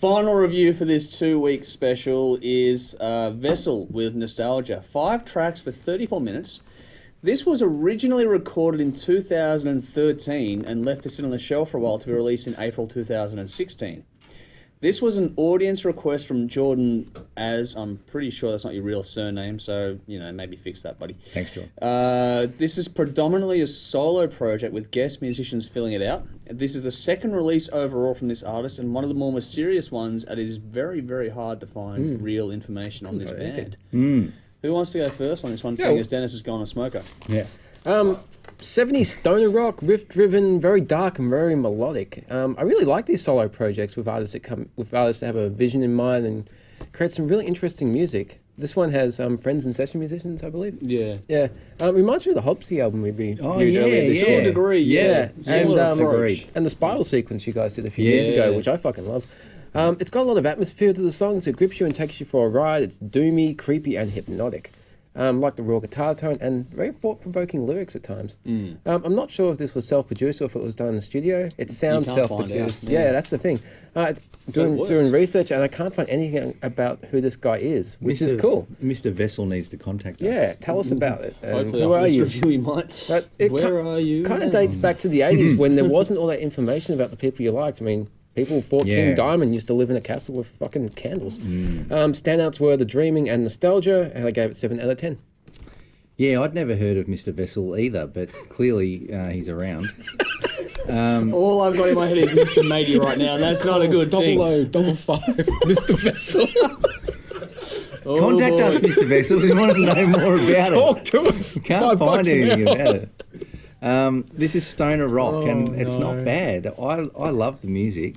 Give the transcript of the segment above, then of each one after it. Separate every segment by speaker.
Speaker 1: Final review for this 2-week special is Vessel with Nostalgia. 5 tracks for 34 minutes. This was originally recorded in 2013 and left to sit on the shelf for a while to be released in April 2016. This was an audience request from Jordan, as I'm pretty sure that's not your real surname, so, maybe fix that, buddy.
Speaker 2: Thanks, John.
Speaker 1: This is predominantly a solo project with guest musicians filling it out. This is the second release overall from this artist and one of the more mysterious ones, and it is very, very hard to find real information on this band. Who wants to go first on this one, seeing as Dennis has gone a smoker?
Speaker 3: Yeah. 70s stoner rock, riff-driven, very dark and very melodic. I really like these solo projects with artists that have a vision in mind and create some really interesting music. This one has friends and session musicians, I believe.
Speaker 1: Yeah.
Speaker 3: Yeah. It reminds me of the Hopsy album we reviewed
Speaker 1: earlier this year. To a degree, yeah.
Speaker 3: And the Spiral sequence you guys did a few years ago, which I fucking love. It's got a lot of atmosphere to the songs. It grips you and takes you for a ride. It's doomy, creepy, and hypnotic. Like the raw guitar tone and very thought-provoking lyrics at times. I'm not sure if this was self-produced or if it was done in the studio. It sounds self-produced. Yeah, that's the thing. Doing research, and I can't find anything about who this guy is, which is cool.
Speaker 2: Mr. Vessel needs to contact us.
Speaker 3: Yeah, tell us about it.
Speaker 1: Hopefully
Speaker 3: who
Speaker 1: after
Speaker 3: are
Speaker 1: this
Speaker 3: you?
Speaker 1: review he might. Where are you?
Speaker 3: Kind of dates back to the 80s when there wasn't all that information about the people you liked. I mean, people thought King Diamond used to live in a castle with fucking candles. Standouts were The Dreaming and Nostalgia, and I gave it 7 out of 10.
Speaker 2: Yeah, I'd never heard of Mr. Vessel either, but clearly he's around.
Speaker 1: All I've got in my head is Mr. Matey right now, and that's not a good thing.
Speaker 3: 0055, Mr. Vessel.
Speaker 2: Contact us, Mr. Vessel, if you want to know more about it.
Speaker 3: Talk to us.
Speaker 2: Can't find anything about it. This is stoner rock, and it's not bad. I love the music.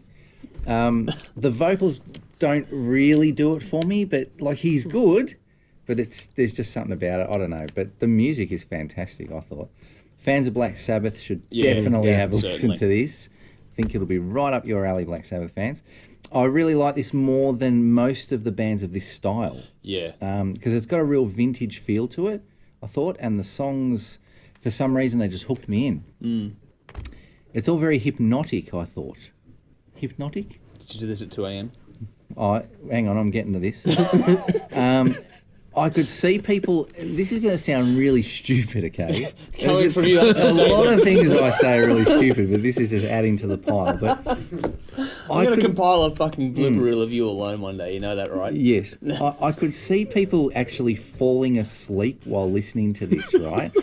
Speaker 2: The vocals don't really do it for me, but he's good, but there's just something about it. I don't know, but the music is fantastic. I thought fans of Black Sabbath should definitely have a listen to this. I think it'll be right up your alley, Black Sabbath fans. I really like this more than most of the bands of this style. Yeah. Because it's got a real vintage feel to it, I thought, and the songs, for some reason, they just hooked me in. It's all very hypnotic, I thought. Hypnotic?
Speaker 1: Did you do this at 2 a.m?
Speaker 2: Oh, hang on, I'm getting to this. I could see people. This is going to sound really stupid, okay?
Speaker 1: Coming from you, that's
Speaker 2: a lot of things I say are really stupid, but this is just adding to the pile. But
Speaker 1: I'm going to compile a fucking blooper reel of you alone one day. You know that, right?
Speaker 2: Yes. I could see people actually falling asleep while listening to this, right?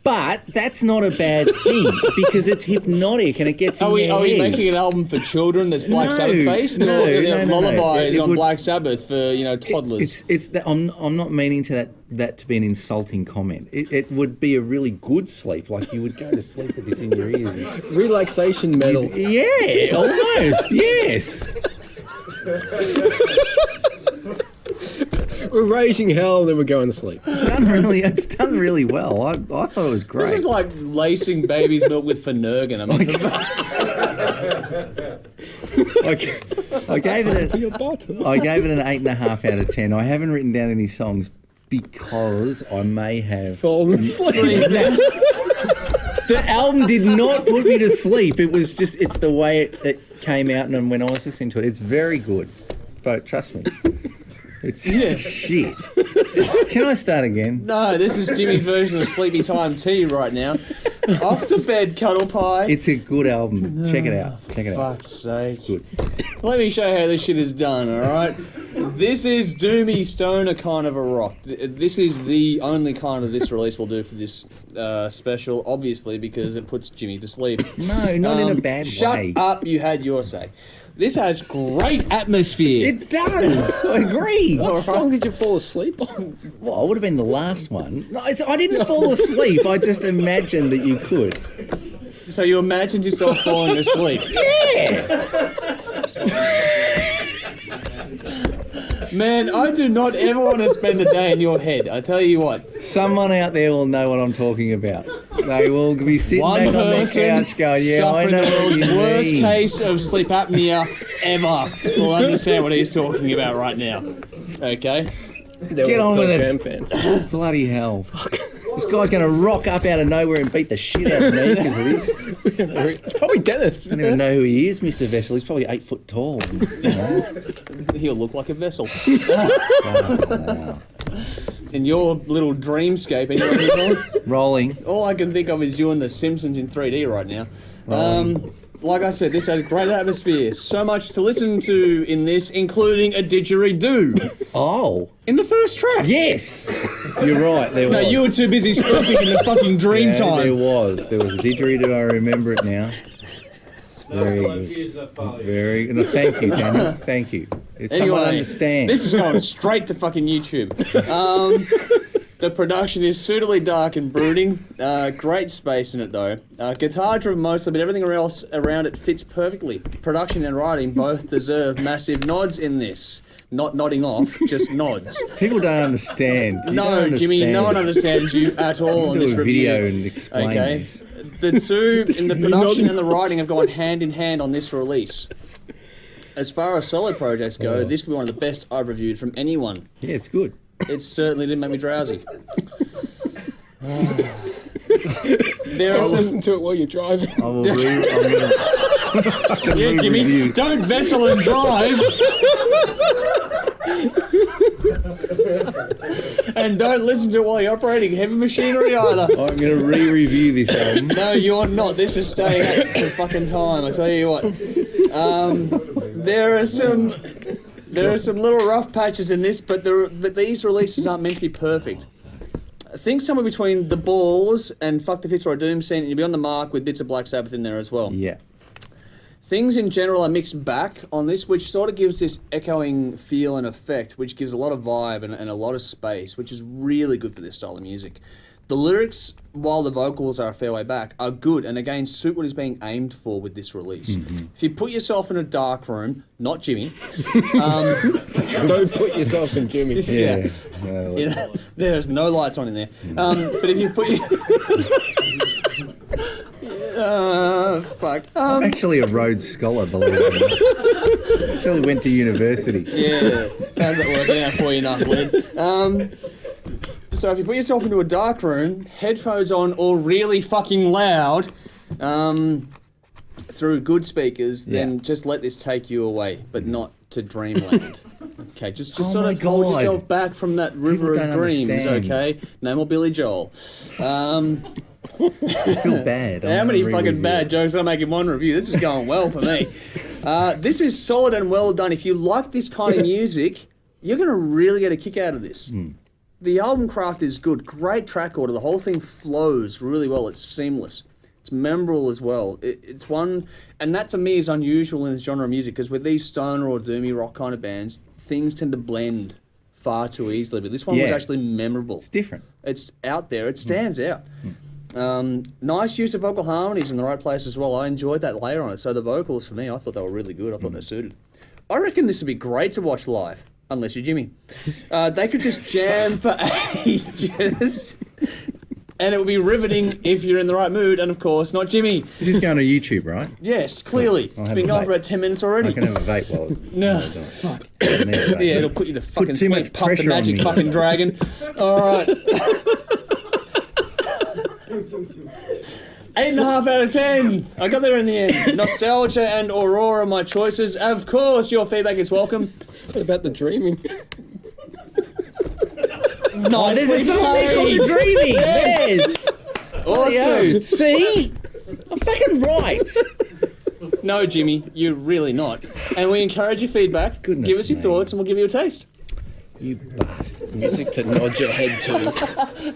Speaker 2: But that's not a bad thing because it's hypnotic and it gets in your head. Are we
Speaker 1: making an album for children that's Black Sabbath based?
Speaker 2: No,
Speaker 1: Lullabies on Black Sabbath for toddlers.
Speaker 2: I'm not meaning that to be an insulting comment. It would be a really good sleep, like you would go to sleep with this in your ears.
Speaker 3: Relaxation metal.
Speaker 2: Yeah, almost. Yes.
Speaker 3: We're raising hell and then we're going to sleep.
Speaker 2: It's done really well. I thought it was great.
Speaker 1: This is like lacing baby's milk with Finnegan. I mean,
Speaker 2: I gave it an 8.5 out of 10. I haven't written down any songs because I may have
Speaker 3: fallen asleep.
Speaker 2: The album did not put me to sleep. It's the way it came out, and when I was listening to it, it's very good. Folk, trust me. It's shit. Can I start again?
Speaker 1: No, this is Jimmy's version of Sleepy Time Tea right now. Off to bed, cuddle pie.
Speaker 2: It's a good album. Check it out.
Speaker 1: Fuck's sake.
Speaker 2: It's good.
Speaker 1: Let me show you how this shit is done, alright? This is doomy stoner kind of a rock. This is the only kind of this release we'll do for this special, obviously, because it puts Jimmy to sleep.
Speaker 2: No, not in a bad way.
Speaker 1: Shut up, you had your say. This has great atmosphere.
Speaker 2: It does. I agree.
Speaker 3: What song did you fall asleep on?
Speaker 2: Well, it would have been the last one. No, I didn't fall asleep. I just imagined that you could.
Speaker 1: So you imagined yourself falling asleep?
Speaker 2: Yeah.
Speaker 1: Man, I do not ever want to spend a day in your head. I tell you what.
Speaker 2: Someone out there will know what I'm talking about. They will be sitting back on their couch going, yeah, I know what you mean.
Speaker 1: Worst case of sleep apnea ever will understand what he's talking about right now. Okay?
Speaker 2: Get on with it. Bloody hell. This guy's going to rock up out of nowhere and beat the shit out of me because of this.
Speaker 3: It's probably Dennis.
Speaker 2: I don't even know who he is, Mr. Vessel. He's probably 8 foot tall. You know?
Speaker 1: He'll look like a vessel.
Speaker 2: Wow.
Speaker 1: In your little dreamscape, anyway,
Speaker 2: Rolling.
Speaker 1: all I can think of is you and The Simpsons in 3D right now. Like I said, this has great atmosphere. So much to listen to in this, including a didgeridoo
Speaker 2: Oh.
Speaker 1: in the first track.
Speaker 2: Yes. You're right. There was.
Speaker 1: No, you were too busy sleeping in the fucking dream
Speaker 2: Yeah,
Speaker 1: time.
Speaker 2: There was a didgeridoo. I remember it now. Very good. Very good. No, thank you, Daniel. Thank you. If someone understands.
Speaker 1: This is going straight to fucking YouTube. The production is suitably dark and brooding. Great space in it, though. Guitar driven mostly, but everything else around it fits perfectly. Production and writing both deserve massive nods in this. Not nodding off, just nods.
Speaker 2: People don't understand. You
Speaker 1: No,
Speaker 2: don't
Speaker 1: Jimmy,
Speaker 2: understand.
Speaker 1: no one understands you at all on
Speaker 2: Do
Speaker 1: this
Speaker 2: a
Speaker 1: review.
Speaker 2: video and explain this.
Speaker 1: The two in the production and the writing have gone hand in hand on this release. As far as solo projects go, this could be one of the best I've reviewed from anyone.
Speaker 2: Yeah, it's good.
Speaker 1: It certainly didn't make me drowsy. There are
Speaker 3: Don't
Speaker 1: some...
Speaker 3: listen to it while you're driving.
Speaker 2: I will read.
Speaker 1: Yeah, Jimmy,
Speaker 2: review.
Speaker 1: don't vessel and drive. And don't listen to it while you're operating heavy machinery either.
Speaker 2: I'm going to re-review this album.
Speaker 1: No, you're not. This is staying at the fucking time. I tell you what. There are some little rough patches in this, but these releases aren't meant to be perfect. I think somewhere between The Balls and Fuck the Fitzroy Doom Scene, you'll be on the mark with bits of Black Sabbath in there as well.
Speaker 2: Yeah.
Speaker 1: Things in general are mixed back on this, which sort of gives this echoing feel and effect, which gives a lot of vibe and a lot of space, which is really good for this style of music. The lyrics, while the vocals are a fair way back, are good and again suit what is being aimed for with this release.
Speaker 2: Mm-hmm.
Speaker 1: If you put yourself in a dark room, not Jimmy,
Speaker 3: Don't put yourself in Jimmy.
Speaker 1: Yeah.
Speaker 2: Well,
Speaker 1: you know, there's no lights on in there. But if you put fuck.
Speaker 2: I'm actually a Rhodes Scholar, believe it or not. I actually went to university.
Speaker 1: Yeah, how's that working out for you, knucklehead? So if you put yourself into a dark room, headphones on or really fucking loud, through good speakers, then just let this take you away, but not to dreamland. Okay, just
Speaker 2: Oh
Speaker 1: sort
Speaker 2: my
Speaker 1: of hold
Speaker 2: God.
Speaker 1: yourself back from that river
Speaker 2: People
Speaker 1: of
Speaker 2: don't
Speaker 1: dreams,
Speaker 2: understand.
Speaker 1: okay? No more Billy Joel.
Speaker 2: I feel bad.
Speaker 1: How many fucking bad jokes I make in one review? This is going well for me. This is solid and well done. If you like this kind of music, you're going to really get a kick out of this. The album craft is good. Great track order. The whole thing flows really well. It's seamless. It's memorable as well. It's one... And that for me is unusual in this genre of music because with these stoner or doomy rock kind of bands, things tend to blend far too easily. But this one was actually memorable.
Speaker 2: It's different.
Speaker 1: It's out there. It stands out. Nice use of vocal harmonies in the right place as well. I enjoyed that layer on it. So the vocals, for me, I thought they were really good. I thought they suited. I reckon this would be great to watch live, unless you're Jimmy. They could just jam for ages, and it would be riveting if you're in the right mood, and of course, not Jimmy.
Speaker 2: This is going to YouTube, right?
Speaker 1: Yes, clearly.
Speaker 2: I'll
Speaker 1: It's
Speaker 2: have
Speaker 1: been
Speaker 2: a
Speaker 1: going
Speaker 2: vape.
Speaker 1: for about 10 minutes already.
Speaker 2: I can have a vape while
Speaker 1: No,
Speaker 2: while I do it.
Speaker 1: fuck.
Speaker 2: I need a vape.
Speaker 1: Yeah, it'll put you to fucking
Speaker 2: too
Speaker 1: sleep.
Speaker 2: much
Speaker 1: Puff the
Speaker 2: pressure on
Speaker 1: magic
Speaker 2: me.
Speaker 1: fucking dragon. All right. 8.5 out of 10. I got there in the end. Nostalgia and Aurora are my choices. Of course, your feedback is welcome.
Speaker 3: What about the dreaming?
Speaker 1: Nicely
Speaker 2: There's a song there called
Speaker 1: played.
Speaker 2: The Dreaming. Yes.
Speaker 1: Awesome.
Speaker 2: See? I'm fucking right.
Speaker 1: No, Jimmy, you're really not. And we encourage your feedback.
Speaker 2: Goodness
Speaker 1: Give us your
Speaker 2: me.
Speaker 1: thoughts and we'll give you a taste.
Speaker 2: You bastard.
Speaker 3: Music to nod your head to.